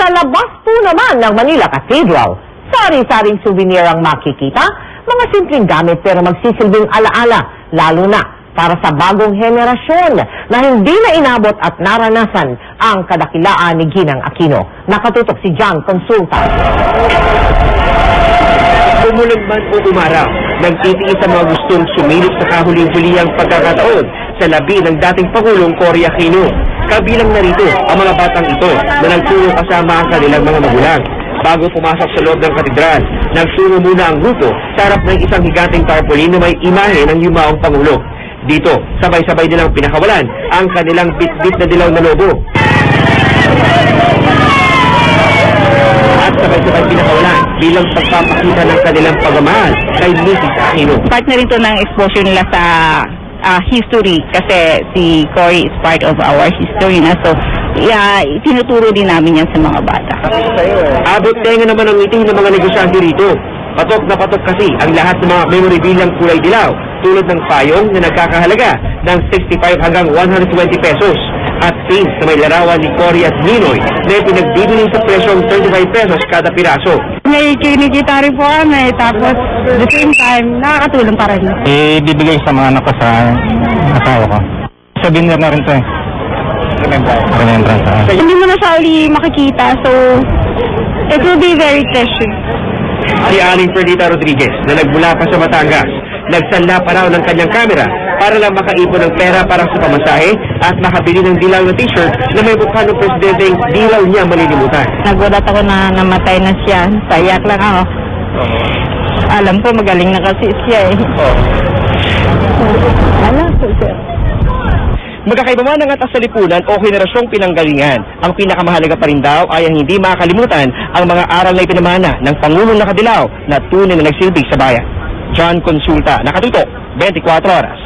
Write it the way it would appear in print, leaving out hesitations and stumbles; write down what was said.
Sa labas po naman ng Manila Cathedral, sari-saring souvenir ang makikita, mga simpleng gamit pero magsisilbing alaala, lalo na para sa bagong henerasyon na hindi na inabot at naranasan ang kadakilaan ni Ginang Aquino. Nakatutok si John Consulta. Umulan man o umaraw, nagtitiis sa mga gustong sumilip sa kahuling-hulihang pagkakataon sa labi ng dating Pangulong Cory Aquino. Kabilang narito ang mga batang ito na nagturo kasama ang kanilang mga magulang. Bago pumasok sa loob ng katedral, nagsungo muna ang grupo sa harap ng isang higanting tarpaulin na may imahe ng yumaong Pangulo. Dito, sabay-sabay nilang pinakawalan ang kanilang bit-bit na dilaw na lobo. At sabay-sabay pinakawalan bilang pagpapakita ng kanilang pagmamahal kay Mrs. Aquino. Part na rin ito ng exposure nila sa history kasi si Cory is part of our history na. So, tinuturo din namin yan sa mga bata. Abot tenga naman ang ngiti ng mga negosyante rito. Patok na patok kasi ang lahat ng mga memorabilia kulay dilaw tulad ng payong na nagkakahalaga ng 65 hanggang 120 pesos at pins na may larawan ni Cory at Ninoy na pinagbibili sa presyong 35 pesos kada piraso. May kinikita rin po kami, tapos the same time, nakakatulong pa rin. Bibigay sa mga anak ko sa asawa ko. Souvenir na rin ito eh. Remembrance. Hindi mo na siya uli makikita, so it will be very precious. Si Aling Perdita Rodriguez na nagmula pa sa Batangas, nagsanla pa raw ng kanyang kamera para lang makaipon ng pera para sa pamasahe at makabili ng dilaw na t-shirt na may mukha ng presidenteng dilaw niya malilimutan. Nagulat ako na namatay na siya. Sayak lang ako. Alam ko magaling na kasi siya eh. Alam ko siya. Magkakaiba man ang atas sa lipunan o henerasyong pinanggalingan, ang pinakamahalaga pa rin daw ay ang hindi makakalimutan ang mga aral na ipinamana ng Pangulong Nakadilaw na tunay na nagsilbi sa bayan. John Consulta, nakatutok, 24 oras.